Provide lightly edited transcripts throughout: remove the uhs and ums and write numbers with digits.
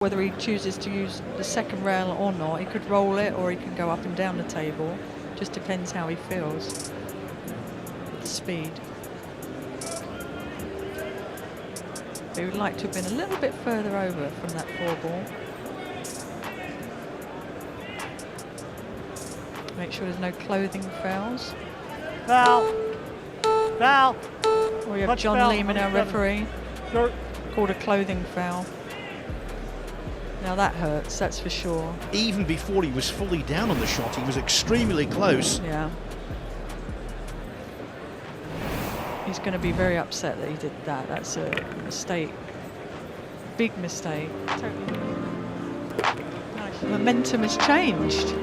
Whether he chooses to use the second rail or not, he could roll it or he can go up and down the table. Just depends how he feels. The speed. He would like to have been a little bit further over from that 4-ball. Make sure there's no clothing fouls. Foul. Foul. We have Touch John foul, Lehman, our 27. referee, Short. called a clothing foul. Now that hurts, that's for sure. Even before he was fully down on the shot, he was extremely close. Yeah. He's going to be very upset that he did that. That's a mistake. Big mistake. Totally. Nice. Momentum has changed.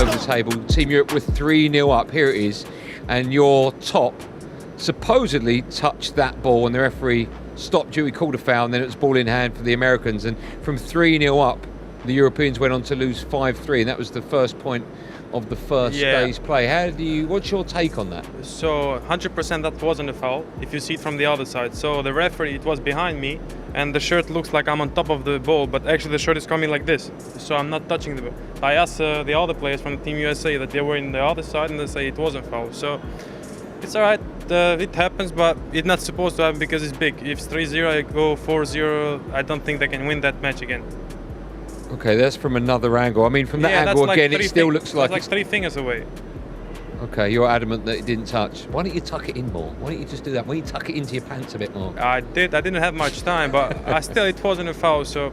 Over the table, Team Europe with 3-0 up. Here it is, and your top supposedly touched that ball, and the referee stopped you. He called a foul, and then it was ball in hand for the Americans. And from 3-0 up, the Europeans went on to lose 5-3, and that was the first point of the first day's play. What's your take on that? So 100% that wasn't a foul if you see it from the other side. So the referee, it was behind me, and the shirt looks like I'm on top of the ball, but actually the shirt is coming like this, so I'm not touching the ball. I asked the other players from the Team USA that they were in the other side, and they say it wasn't foul. So it's all right, it happens, but it's not supposed to happen because it's big. If it's 3-0, I go 4-0, I don't think they can win that match again. Okay, that's from another angle. I mean, from that angle like again, it still looks like it's 3 fingers away. Okay, you're adamant that it didn't touch. Why don't you tuck it in more? Why don't you just do that? Why don't you tuck it into your pants a bit more? I didn't have much time, but it wasn't a foul, so...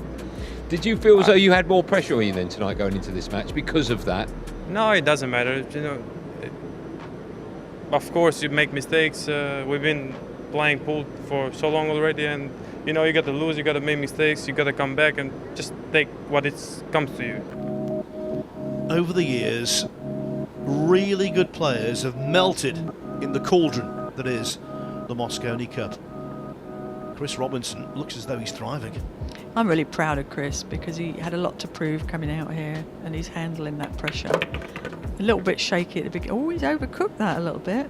Did you feel as though you had more pressure on you then tonight going into this match because of that? No, it doesn't matter. You know, of course you make mistakes. We've been playing pool for so long already, and you know, you got to lose, you got to make mistakes, you got to come back and just take what comes to you. Over the years, really good players have melted in the cauldron that is the Mosconi Cup. Chris Robinson looks as though he's thriving. I'm really proud of Chris because he had a lot to prove coming out here, and he's handling that pressure. A little bit shaky at the beginning. Oh, he's overcooked that a little bit.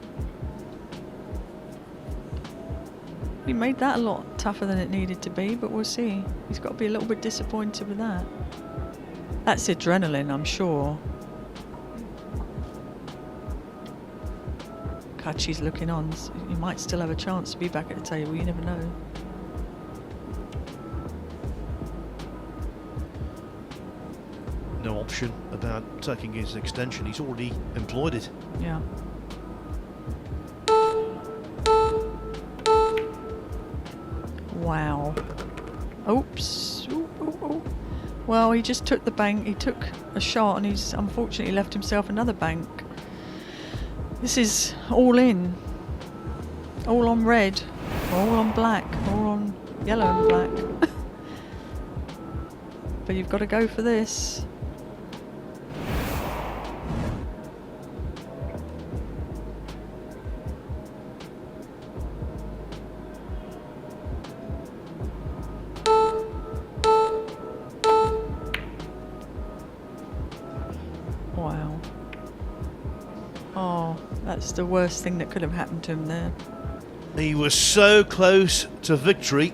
He made that a lot tougher than it needed to be, but we'll see. He's got to be a little bit disappointed with that. That's adrenaline, I'm sure. Kachi's looking on. You might still have a chance to be back at the table, you never know. No option about tucking his extension, he's already employed it. Yeah. Wow. Oops. Ooh, ooh, ooh. Well, he just took the bank. He took a shot and he's unfortunately left himself another bank. This is all in. All on red. All on black. All on yellow and black. But you've got to go for this. Wow. Oh, that's the worst thing that could have happened to him there. He was so close to victory.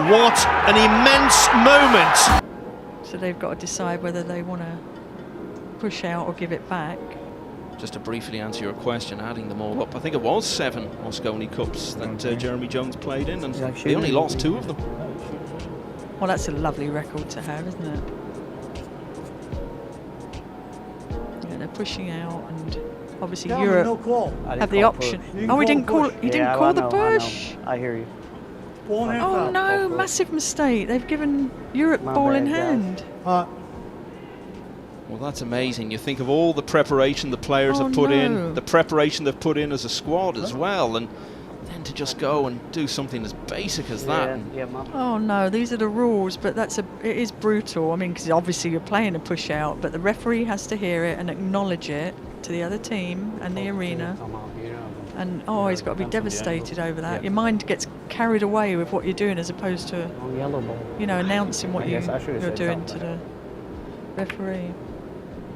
What an immense moment! So they've got to decide whether they want to push out or give it back. Just to briefly answer your question, adding them all up, I think it was 7 Mosconi Cups that Jeremy Jones played in, and they only lost 2 of them. Well, that's a lovely record to have, isn't it? Yeah, they're pushing out, and obviously Europe have the option. Oh, he didn't call. He didn't call the push. I hear you. Oh no! Massive mistake. They've given Europe ball in hand. Well, that's amazing. You think of all the preparation the players have put in, the preparation they've put in as a squad as well, and then to just go and do something as basic as that. Oh no, these are the rules, but it is brutal. I mean, because obviously you're playing a push out, but the referee has to hear it and acknowledge it to the other team and the arena. And he's got to be devastated over that. Your mind gets carried away with what you're doing as opposed to, announcing what you're doing to the referee.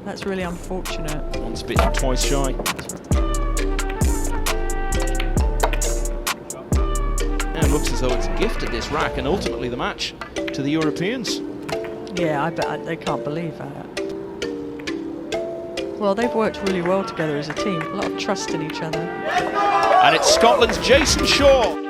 That's really unfortunate. Once bitten, twice shy. It looks as though it's gifted this rack and ultimately the match to the Europeans. Yeah, I bet they can't believe that. Well, they've worked really well together as a team. A lot of trust in each other. And it's Scotland's Jason Shaw.